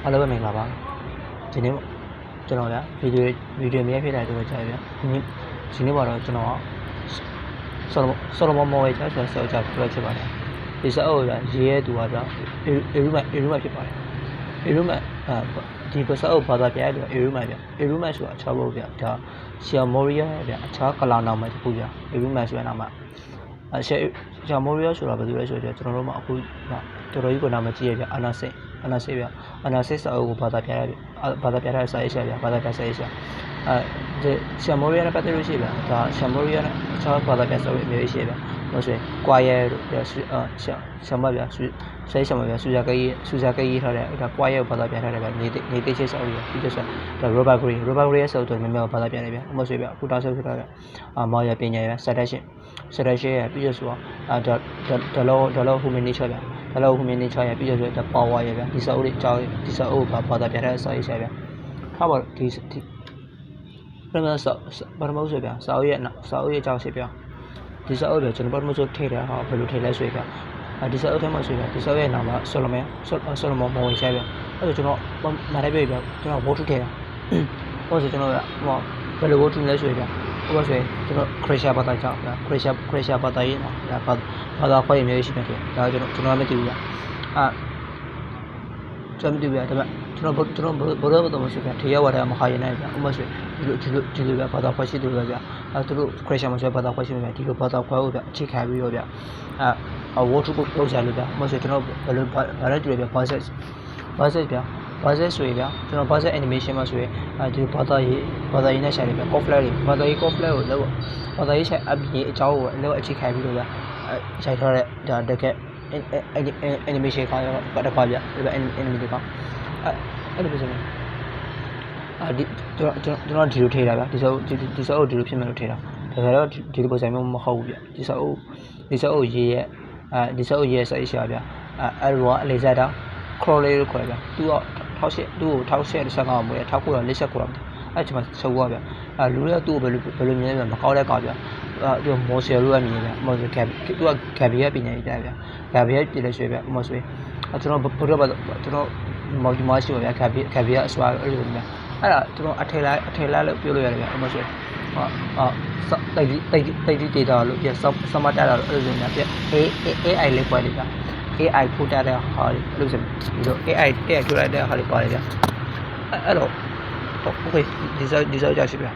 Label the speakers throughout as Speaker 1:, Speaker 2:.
Speaker 1: အားလုံးပဲမင်္ဂလာပါဒီနေ့ကျွန်တော်လည်းဗီဒီယိုမြဲဖြစ်တဲ့အတွက်ကြာပြီဒီနေ့မှာတော့ကျွန်တော်ဆော်လမွန်မော်ဝေချာဆိုဆော်ချပြောချင်ပါတယ်ဒီဆော်ကရေးရဲသူကဗျအေရူမဖြစ်ပါတယ်အေရူမဒီပစောဘာသာပြရတဲ့အေရူမဗျအေရူမဆိုတာအခြားဘုတ်ဗျဒါရှီယာမော်ရီယာဗျအခြားကလာနာမတခုဗျအေရူမဆိုတဲ့နာမရှီယာမော်ရီယာဆိုတာဘယ်လိုလဲဆိုတော့ကျွန်တော်တို့မှအခုတော်တော်ကြီးကနာမကြီးရဗျအာနာစိဗျအာနာစိစာအုပ်ကိုဘာသာပြရစာရေးရှာဗျဘာသာပြစာရေးရှာဒီရှမ်မောရီယာနဲ့ပတ်သက်လို့ရှိဗျဒါရှမ်မောရီယာနဲ့အခြားဘာသာပြစာအုပ်မျိုးရှိဗျလို့ဆိုရင်ကွာရဲတို့ရှမ်မဗျဆဲရှမ်မဗျစူဇာကေးထားတဲ့ဒါကွာရဲကိုဘာသာပြထားတယ်ဗျနေသိချစ်စာအုပ်ဗျပြီးတော့ဆိုဒါရောဘာဂရီရဲ့စာအုပ်တွေမျိုးဘာသာပြတယ်ဗျဥမဆိုဗျအခုတောက်ဆက်ဖြစ်တာဗျမော်ရပညာဗျစတက်ရှင်ရပြီးတော့ဆိုတော့ဒေါ်လာဟူမနီချာဗျဒါလောက်ခုမြင်နေချရပြီးတော့ဒါပါဝါရဗျဒီစာအုပ်တွေအကြောင်းဒီစာအုပ်ဘာသာပြတဲ့စာရေးချဗျထားပါဒီပထမဆိုဗျစာအုပ်ရဲ့အကြောင်းရှိဗျဒီစာအုပ်တွေကျွန်တော်ပထမဆိုထည့်တယ်ဟာဘယ်လိုထည့်လဲဆိုဗျဒီစာအုပ်ထဲမှာဆိုဗျဒီစာအုပ်ရဲ့နာမဆော်လမန်မော်ဝင်ချဗျအဲ့ဒါကျွန်တော်မရပြဗျကျွန်တော်ဝတ်ထုထည့်တာဟိုဆိုကျွန်တော်ဟောဘယ်လိုဝတ်ထုလဲဆိုဗျဟိုဆိုကျွန်တော်ခရစ်ယာန်ဘာသာကြောင့်ခရစ်ယာန်ဘာသာရေးနော်ဒါဘာသာခွဲမျိုးရှိနေတယ်ဒါကျွန်တော်မသိဘူးဗျကျွန်တော်မသိဘူးဗျဒါပေမဲ့ကျွန်တော်ဘယ်တော့မှဆိုဗျထေရဝါဒမဟာရနိုင်ဗျဥမဆိုဒီလိုဗျဘာသာခွဲရှိတယ်ဗျသူတို့ခရစ်ယာန်မှာဆိုဘာသာခွဲရှိနေဗျဒီလိုဘာသာခွဲကိုဗျအခြေခံပြီးတော့ဗျဝတ်ထုပုတ်လုပ်ကြလို့ဗျဥမဆိုကျွန်တော်ဘယ်လိုဘာလဲတူတယ်ဗျဘာဆက်ဗျဘာဆက်ဆိုရင်ဗျကျွန်တော်ဘာဆက် animation မှာဆိုရင်ဒီဘာသာရေးနဲ့ရှာတယ်ဗျ coflare တွေဘာသာရေး coflare ကိုလောက်ဘာသာရေးရှာအပြင်အကြောင်းကိုလောက်အခြေခံပြီးတော့ဗျရိုက်ထားတဲ့ဒါတကယ် animation ခါတော့တခါဗျဒီ animation ကအဲ့လိုပဲဆိုရင်ဒီကျွန်တော်ဒီလိုထည့်တာဗျဒီစာအုပ်ဒီလိုဖြစ်မယ်လို့ထည့်တာဒါကြတော့ဒီလိုပုံစံမျိုးမဟုတ်ဘူးဗျဒီစာအုပ်ရေးရဲ့ဒီစာအုပ်ရေးစာရေးရှာဗျအဲ့လိုကအလေးစားတာ crawley လို့ခေါ်တယ်ဗျသူက1815မို့ရ1949အဲ့ဒီမှာချုပ်သွားဗျလူတွေကသူ့ကိုဘယ်လိုမြင်လဲမကောက်တဲ့ကောက်ဗျသူမော်ဆယ်လို့မြင်ဗျမော်ဆယ်သူကဂါဘီယာပညာရေးပြဗျဂါဘီယာပြည်လဲရွှေဗျမော်ဆယ်ကျွန်တော်ဘုရားကျွန်တော်မရှိပါဗျဂါဘီယာအစွာအဲ့လိုမျိုးအဲ့ဒါကျွန်တော်အထည်လိုက်လို့ပြောလို့ရတယ်ဗျမော်ဆယ်တိတ်ဒေတာလို့ပြစမတာလို့အဲ့လိုမျိုးပြ AI လေးပွားလိုက်ဗျAI ထိုးတာတဲ့ဟာလေးအဲ့လိုဆိုဒီလို AI ထိုးလိုက်တဲ့ဟာလေးပါတယ်ဗျအဲ့တော့โอเคဒီစောကြောက်ရှိဗျ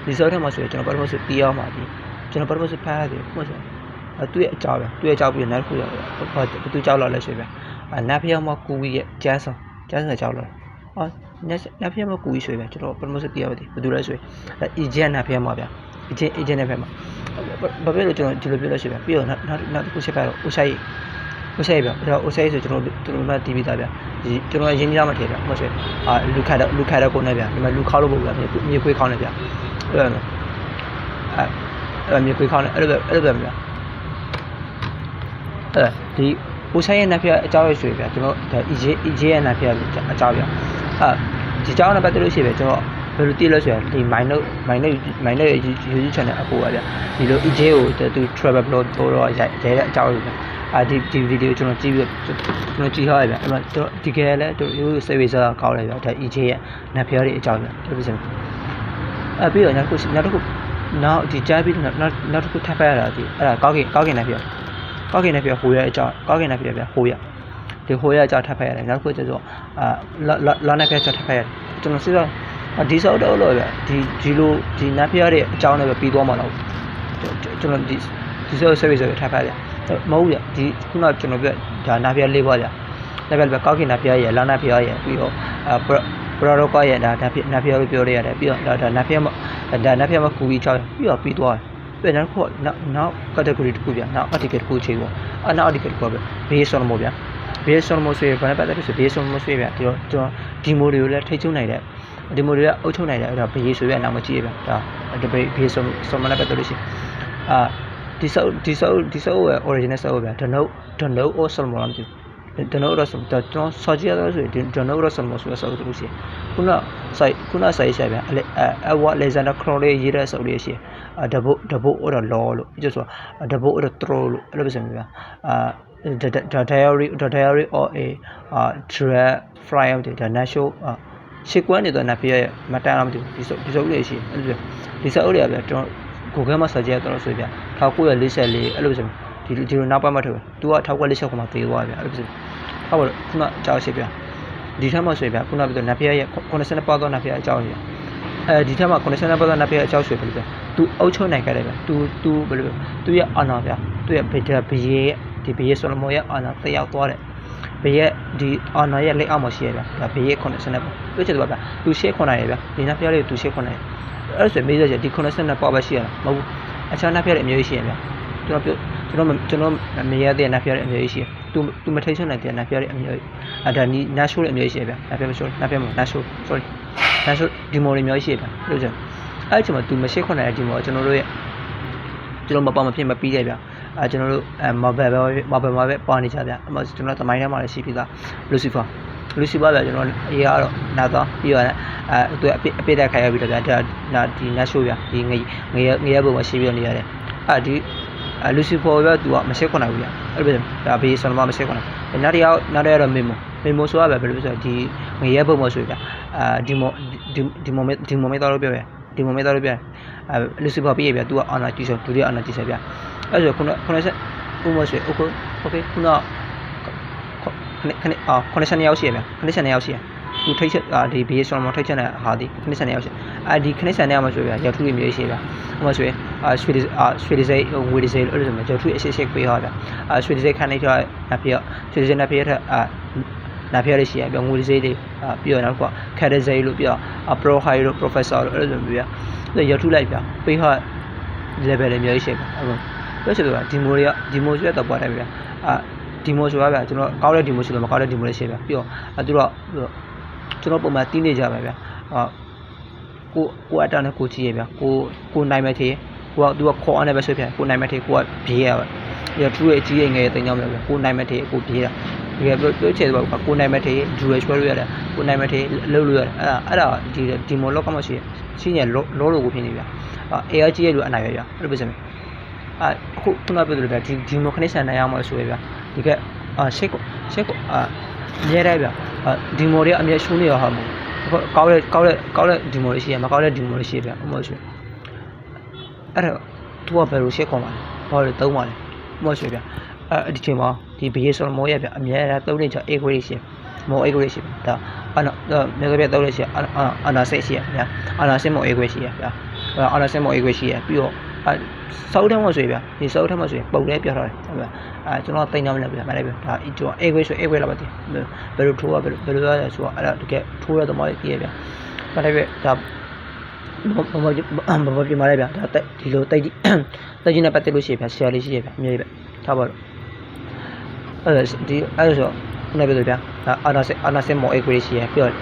Speaker 1: ဒီစောထဲမှာဆိုရင်ကျွန်တော်ပထမဆိုတီးအောင်ပါဒီကျွန်တော်ပထမဆိုဖားရတယ်ဟုတ်ဆိုသူ့ရဲ့အကြောင်းပြီးနောက်တစ်ခုရဘာသူကြောက်လာလဲဆိုဗျနတ်ဖျောင်းမကူကြီးရဲ့ကျန်းဆောင်ကြောက်လာနတ်ဖျောင်းမကူကြီးဆိုဗျကျွန်တော်ပထမဆိုတီးရပါတယ်ဘယ်သူလဲဆိုရင်Agent နတ်ဖျောင်းမှာဗျAgent နတ်ဖျောင်းမှာဘာဖြစ်လို့ကျွန်တော်ဒီလိုပြောလို့ရှိဗျပြီးတော့နောက်တစ်ခုချက်ကတော့ဥဆိုင်ဗျဒါဥဆိုင်ဆိုကျွန်တော်မှတီးပြီးသားဗျဒီကျွန်တော်ရင်းနှီးသားမထည့်ဗျဟုတ်ဆိုလူခါတော့ကိုနဲ့ဗျဒီမှာလူခောက်လို့ပေါ့ဗျမြေခွေးခောက်နေဗျအဲ့မြေခွေးခောက်နေအဲ့လိုဗျဒီဥဆိုင်ရဲ့နတ်ဖျက်အကြောင်းရဆိုဗျကျွန်တော်ဒါ EJ ရဲ့နတ်ဖျက်အကြောင်းဗျဒီကြောင်းနဲ့ပတ်သက်လို့ရှိပြီကျွန်တော်ဘယ်လိုသိလဲဆိုရင်ဒီ minor YouTube channel အပေါ်ပါဗျဒီလို EJ ကိုသူ travel blog တော့ရိုက်တဲ့အကြောင်းဗျဒီဗီဒီယိုကျွန်တော်ကြည့်ပြီးကျွန်တော်ကြည့်ထားရဗျအဲ့မှာကျွန်တော်ဒီကဲလဲသူ service ကောင်းလိုက်ဗျဒါ EJ ရဲ့နတ်ဖျက်ရဲ့အကြောင်းဗျဟုတ်ပြီစမ်းပြီးတော့နောက်တစ်ခုဒီကြားပြီးနောက်တစ်ခုထပ်ဖက်ရတာဒီအဲ့ဒါကောက်ကင်နတ်ဖျက်ဟိုရအကြောင်းကောက်ကင်နတ်ဖျက်ဗျဟိုရဒီဟိုရအကြောင်းထပ်ဖက်ရတယ်နောက်တစ်ခုကျတော့လာနက်ကထပ်ဖက်ရတယ်ကျွန်တော်စစ်တော့ဒီစောက်တော့လို့ဗျဒီနတ်ဖျက်ရဲ့အကြောင်းလည်းပြီးသွားမှာတော့ကျွန်တော်ဒီစောက် service ကိုထပ်ဖက်ရတယ်မဟုတ်ဗျဒီခုနကျွန်တော်ပြဒါနတ်ဖျက်လေးပါဗျနတ်ဖျက်ကောက်ကင်နတ်ဖျက်ရဲ့လာနတ်ဖျက်ရဲ့ပြီးတော့ပရောကရဲ့ဒါနတ်ဖျက်လို့ပြောရရတယ်ပြီးတော့ဒါနတ်ဖျက်မကူပြီးချောက်ပြီးသွားတယ်နောက်ခုနောက် category တစ်ခုဗျနောက် article တစ်ခုချိန်ပေါ့နောက် article တစ်ခုပဲ based on ဗျ based on ဆိုရင်ဘာလဲပတ်သက်လို့ဆို based on ဆိုရင်ဗျဒီတော့ကျွန်တော်ဒီမိုတွေကိုလည်းထိချုံနိုင်တယ်ဒီမိုတွေကအုပ်ချုပ်နိုင်တယ်အဲ့ဒါဘေးဆိုရနောက်မကြည့်ရဗျဒါ based on မလည်းပတ်သက်လို့ရှိဒီစောရဲ့ original စောဗျ don't know or some လားမသိဘူးကျွန်တော်တို့ဆိုတော့စောကြည့်ရတော့ဆိုရင်ကျွန်တော်တို့ဆိုလို့ဆိုလို့ရှိရင်ခုနဆိုင်ရှာဗျအဝ Alexander Crowley ရေးတဲ့စောလေးရှိ double or law just double or troll the diary or a dry fry out the national sequence the napia maternal disorder this earlier Google must suggest also how could a list illusionဒီလိုနောက်ပတ်မှတ်ထုတ်သူကထောက်ကလေးချက်ခုမှပေးသွားဗျအဲ့လိုဟုတ်ပါခုနကြောက်ရှိဗျဒီထက်မှဆိုရင်ဗျခုနပြောနတ်ဖျားရဲ့90ပါးသောနတ်ဖျားအကြောင်းကြီးဒီထက်မှ90ပါးသောနတ်ဖျားအကြောင်းဆိုပြီဗျသူအုပ်ချုပ်နိုင်ခဲ့တယ်ဗျသူဘယ်လိုသူရဲ့အာဏာဗျသူရဲ့ဘယေဒီဘယေဆိုလမွန်ရဲ့အာဏာတက်ရောက်သွားတယ်ဘယေဒီအာဏာရဲ့လက်အောက်မှာရှိရဗျဒါဘယေ90ပါးပြောချင်တယ်ဗျသူရှေ့ခွန်နိုင်ရဗျဒီနတ်ဖျားလေးသူရှေ့ခွန်နိုင်အဲ့ဆိုမေးကြဒီ90ပါးပဲရှိရလားမဟုတ်ဘူးအခြားနတ်ဖျားတွေအမျိုးကြီးရှိရဗျကျွန်တော်မရတဲ့နတ်ဖျားတွေအမျိုးကြီးရှိသူမထိတ်ဆွနိုင်တဲ့နတ်ဖျားတွေအမျိုးကြီးဒါနီနတ်ရှိုးတွေအမျိုးကြီးရှိဗျနတ်ဖျားမဆိုနတ်ဖျားမနတ်ရှိုး sorry နတ်ရှိုးဒီမော်တွေအမျိုးကြီးရှိဗျလို့ဆိုအဲ့ချိန်မှာသူမရှိခွန်နိုင်တဲ့ဒီမော်ကျွန်တော်မပေါမဖြစ်မပြီးတဲ့ဗျကျွန်တော်တို့မဘယ်မှာပဲပါနေကြဗျအမကျွန်တော်သမိုင်းထဲမှာလည်းရှိပြီးသားလူစီဖာဗျကျွန်တော်အေးကတော့နာတော့ပြီးတော့သူအပြစ်တက်ခိုင်းရပြီးတော့ဗျဒါဒီနတ်ရှိုးဗျဒီငရဲဘုံမှာရှိပြီးတော့နေရတယ်ဒီလူစီဖော်ပဲသူကမရှိခွန်နိုင်ဘူးဗျအဲ့လိုဒါဘေးဆန်မမရှိခွန်နိုင်နောက်တစ်တော့မေမိုဆိုတာပဲဘယ်လိုဆိုဒီငရဲဘုံမှာဆိုဗျဒီမိုမေတော့ပြောပဲဒီမိုမေတော့ပြောလူစီဖော်ပြည့်ဗျသူကအာနာတီဆိုဒုတိယအာနာတီဆိုဗျအဲ့ဆိုခုနဆက်ဥမဆိုโอเคခုန90ရောက်ရှိရဗျ90ရောက်ရှိရသူထိတ်ချက်ဒီဘေးဆန်မထိတ်ချက်နဲ့ဟာဒီ90ရောက်ရှိဒီ90ရောက်မှာဆိုဗျရောက်ထူးရမျိုးရှိဗျဥမဆိုရွှေဒီစိတ်ငွေဒီစိတ်အဲ့လိုဆိုမျိုးရောက်ထူးအရှိပေးဟာဗျရွှေဒီစိတ်ခန်းနေတော့နပြရွှေဒီစိတ်နပြထနပြရရှိရဗျငွေဒီစိတ်တွေပြီးတော့နောက်ကခက်တဲ့စိတ်လို့ပြီးတော့pro high လို့ professor လို့အဲ့လိုဆိုမျိုးဗျရောက်ထူးလိုက်ဗျပေးဟာ level တွေမျိုးရှိဗျအဲ့ဆိုတော့ဒီမိုဆိုရတော့ပွားတယ်ဗျဒီမိုဆိုတာဗျကျွန်တော်ကောက်တဲ့ဒီမိုဆိုလို့မကောက်တဲ့ဒီမိုလေးရှိဗျပြီးတော့သူတို့ကျွန်တော်ပုံမှန်တင်းနေကြပါဗျကိုအတန်းနဲ့ကိုကြီးရဗျကိုနိုင်မဲ့သေးကိုကသူကခေါ်အောင်လည်းပဲဆွဲပြကိုနိုင်မဲ့သေးကိုကဘေးရပါပြီးတော့သူ့ရဲ့ကြီးရဲ့ငယ်တင်ကြောင်းပဲဗျကိုနိုင်မဲ့သေးကိုဘေးရဒီကပြောချင်တော့ကိုနိုင်မဲ့သေးဂျူရယ်ဆွဲလို့ရတယ်ကိုနိုင်မဲ့သေးလှုပ်လို့ရတယ်အဲ့ဒါဒီမိုလောက်ကမှရှိနေလောလို့ကိုဖြစ်နေဗျအေအာကြီးရဲ့လူအနိုင်ပဲဗျအဲ့လိုပဲစမယ်အခုခုနပြောလို့ဗျဒီမိုခနစ်ဆန်နိုင်အောင်မဆိုရဗျဒီကရှစ်ကိုမြဲတယ်ဗျဒီမိုတွေအမြဲရှုံးနေရဟာမို့ကောက်တဲ့ဒီမိုတွေရှိရမကောက်တဲ့ဒီမိုတွေရှိဗျအမောရှိအဲ့တော့သူကဘယ်လိုရှစ်ခွန်ပါလဲဘာလို့သုံးပါလဲအမောရှိဗျဒီချိန်မှာဒီဘေးဆိုမောရဗျအမြဲတမ်းသုံးနေကြအေဂွေးရှိမောအေဂွေးရှိဒါမြေကပြသုံးနေရှိအာနာစိတ်ရှိရဗျအာနာစိတ်မောအေဂွေးရှိရဗျအာနာစိတ်မောအေဂွေးရှိရပြီးတော့စောက်ထမ်းမဆိုရဗျဒီစောက်ထမ်းမဆိုရင်ပုံလဲပြောထားတယ်ဟုတ်ဗျကျွန်တော်တင်ကြမလဲဗျမလိုက်ဗျဒါကျွန်တော်အေဂွေးဆိုအေဂွေးလာပါတည်ဘယ်လိုထိုးရဘယ်လိုရလဲဆိုတော့အဲ့ဒါတကယ်ထိုးရတော့မှပြည့်ရဗျမလိုက်ဗျဒါဘာပြမလဲဗျဒါဒီလိုတိုက်ကြီးနဲ့ပတ်သက်လို့ရှိရဗျဆရာလေးရှိရဗျအမြဲဗျထားပါတော့အဲ့ဆိုခုနပြောလို့ဗျအာနာစင်မော်အေဂွေးရှိရပြီးတော့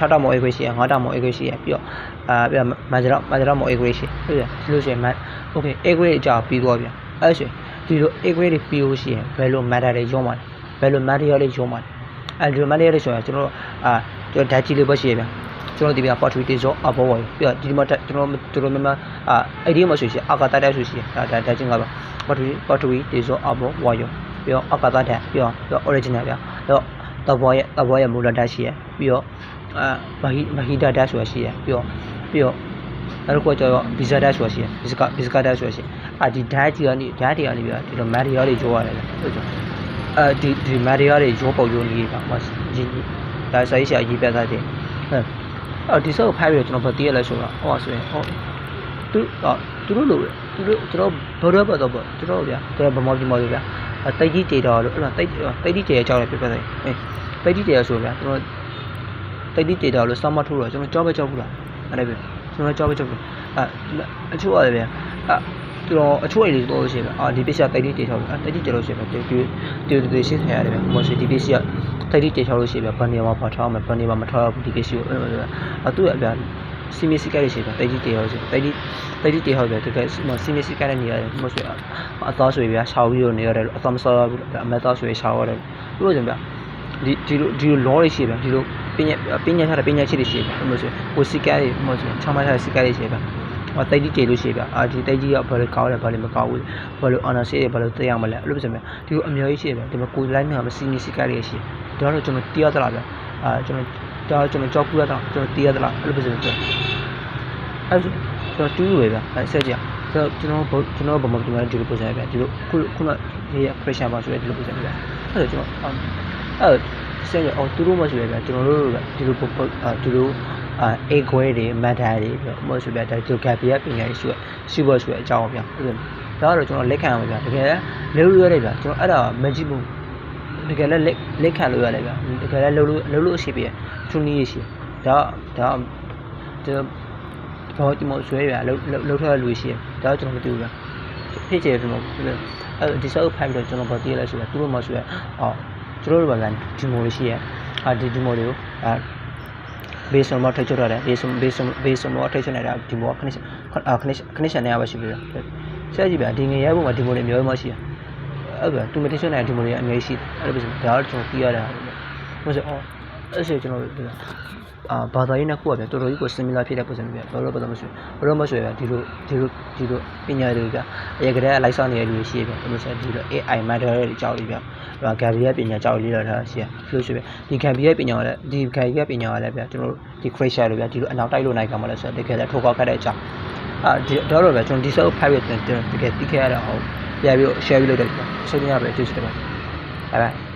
Speaker 1: 6တာမော်အေဂွေးရှိရ9တာမော်အေဂွေးရှိရပြီးတော့ပြီးတော့မန်ဂျရာမော်အေဂွေးရှိဟုတ်ပြီဒီလိုရှိရင်โอเคအေဂွေးအကြောင်းပြီးသွားဗျအဲ့ဆိုဒီလိုအေဂွေးတွေပြီးလို့ရှိရင်ဘယ်လိုမက်တာတွေရောမှာလဲဘယ်လိုမက်တရီယာတွေရောမှာလဲအဲ့ဒီမက်တရီယာတွေဆိုရင်ကျွန်တော်ကျွန်တော်ဓာတ်ကြီးလေးပဲရှိရဗျကျွန်တော်ဒီပြပတ်ထရီတေဇောအဘောဝါပြီးတော့ဒီမှာကျွန်တော်မြန်မာအဲ့ဒီမှာဆိုရှင်အာကာသတိုက်ဆိုရှင်ဒါချင်းကပါပတ်ထရီတေဇောအဘောဝါရောပြီးတော့အာကာသဓာတ်ပြီးတော့ original ဗျတော့တဘောရဲ့မူလဓာတ်ရှိရပြီးတော့မဟိဒဓာတ်ဆိုတာရှိရပြီးတော့နောက်တစ်ခုကျတော့ဗီဇာဓာတ်ဆိုတာရှိရဗီဇကာဓာတ်ဆိုတာရှိဒီဓာတ်ကြီးကနေဗျဒီလိုမက်ရီယာတွေရောရတယ်ဟုတ်ကြောဒီမက်ရီယာတွေရောပေါရောနေပါမကြီးဒါဆိုရင်ရေးပြသားတယ်ဒီစောက်ဖိုင်ပြီးကျွန်တော်ဗတိရလဲဆိုတာဟောဆိုရင်သူတို့လိုကျွန်တော်ဘောရပါတော့ကျွန်တော်ဗျကျွန်တော်ဗမောဒီမော်ဗျတိုက်ကြီးတေတော်လို့အဲ့ဒါတိုက်ကြီးတေရကြောက်တယ်ပြပြတယ်တိုက်ကြီးတေရဆိုဗျကျွန်တော်တိုက်ကြီးတေတော်လို့စောင်းမထိုးတော့ကျွန်တော်ကြောက်ပဲကြောက်ဘူးလားအဲ့ဒါပဲကျွန်တော်ကြောက်ပဲကြောက်ဘူးအချို့ရတယ်ဗျကျွန်တော်အချို့လေးတော့ရှိဗျဒီပစ္စည်းတိုက်ကြီးတေတော်လို့တိုက်ကြီးတေလို့ရှိဗျဒီရှင်းခရရတယ်ဗျမော်စီဒီပစ္စည်းတိုက်ကြီးတေတော်လို့ရှိဗျဘန်နေမှာပါထားမယ်ဘန်နေမှာမထားဘူးဒီပစ္စည်းကိုအဲ့လိုသူ့အဗျစီမီစီကလေးရှိဗျတိုက်ကြီးတေတော်ရှိတိုက်ကြီးတေဟုတ်ဗျတကယ်စီမီစီကလည်းနေရတယ်မဆိုအသားဆွေဗျာရှောက်ပြီးတော့နေရတယ်အသားမစောဘူးအမသားဆွေရှောက်ရတယ်ဘယ်လိုလဲဗျဒီလိုလောတွေရှိဗျဒီလိုပညာထားတဲ့ပညာချစ်တွေရှိဗျမဆိုကိုစီကလေးမဆိုချမ်းမထားတဲ့စီကလေးရှိဗျ တိုက်ကြီးကျေလို့ရှိဗျာဒီတိုက်ကြီးကဘာလို့ကောင်းလဲဘာလို့မကောင်းဘူးဘာလို့အာနာဆေးဘာလို့တရားမလဲအဲ့လိုပဲဆိုမြဒီလိုအများကြီးရှိဗျာဒီမှာကိုလိုက်မှာစီနီစီကရရှိဒါတော့ကျွန်တော်တရားသလားဗျာကျွန်တော်ကြောက်ပူရတော့ကျွန်တော်တရားသလားအဲ့လိုပဲဆိုကျွန်တော်တူးရဗျာဆက်ကြကျွန်တော်ဘာမှဒီမှာဒီလိုပုံစံဗျာဒီလိုခုနရေး pressure ပါဆိုရဲဒီလိုပုံစံဗျာအဲ့တော့ကျွန်တော်ဆက်ရအောင်သူတို့မှဆိုရဲဗျာကျွန်တော်တို့ဗျာဒီလိုအေခွဲတွေမတ်တာတွေပြောမဟုတ်ဆိုဗျာဒါဒီကပ်ပြပညာရေးရှိဖို့ဆိုရဲအကြောင်းဗျာဒါတော့ကျွန်တော်လက်ခံအောင်ဗျာတကယ်လဲလို့ရတယ်ဗျာကျွန်တော်အဲ့ဒါမကြည့်ဘူးတကယ်လက်ခံလို့ရတယ်ဗျာတကယ်လဲလို့ရှိပြီသူနည်းရှိဒါတော့ဒီမှာဆွဲဗျာလှုပ်ထားလို့ရှိဒါကျွန်တော်မသိဘူးဗျာဖြစ်ချင်တယ်ကျွန်တော်အဲ့ဒီစောက်ဖိုင်တော့ကျွန်တော်ဘာတည်လဲဆိုတော့သူတို့မှဆွဲကျွန်တော်တို့ဘာလဲဒီမိုလေးရှိရဒီမိုလေးကိုbase on မှာထိချရတယ် base on မှာထိချနေတာဒီမို connection နဲ့ရပါရှိပြီဆက်ကြည့်ဗျာဒီငယ်ရဲပုံမှာဒီမိုလေးမျိုးမှရှိရအဲ့ဗျာသူမထိချနေတဲ့ဒီမိုလေးအများကြီးရှိအဲ့လိုပဲဒါတော့ကျွန်တော်ပြရတာဟုတ်ဆိုအဲ့ဆိုကျွန်တော်ဘာသာရေးနဲ့ခုကဗျာတော်တော်ကြီးကို similar ဖြစ်တဲ့ပုံစံမျိုးဗျာဘာလို့မဆိုဗျာဒီလိုပညာတွေဗျာအရင်ကတည်းကလိုက်ဆောင်နေတဲ့လူတွေရှိဗျာဒီလိုဆက်ဒီလို AI model တွေကြောက်လိဗျာဂမ်ဘီယာပညာကြောက်လေးတော့ထားရှိရလို့ဆိုဗျာဒီဂမ်ဘီယာပညာကလည်းဗျာကျွန်တော်တို့ဒီ creature လို့ဗျာဒီလိုအနောက်တိုက်လို့နိုင်ကြမှာလဲဆိုတော့တကယ်လည်းထိုးကောက်ခတ်တဲ့အကြောင်းဒီတော့ဗျာကျွန်တော်ဒီစောက် private တကယ်ပြီးခဲ့ရတာဟုတ်ပြပြီး share ပြီးလုပ်တယ်ဗျာဆွေးနွေးရပဲကျေးဇူးတင်ပါတယ်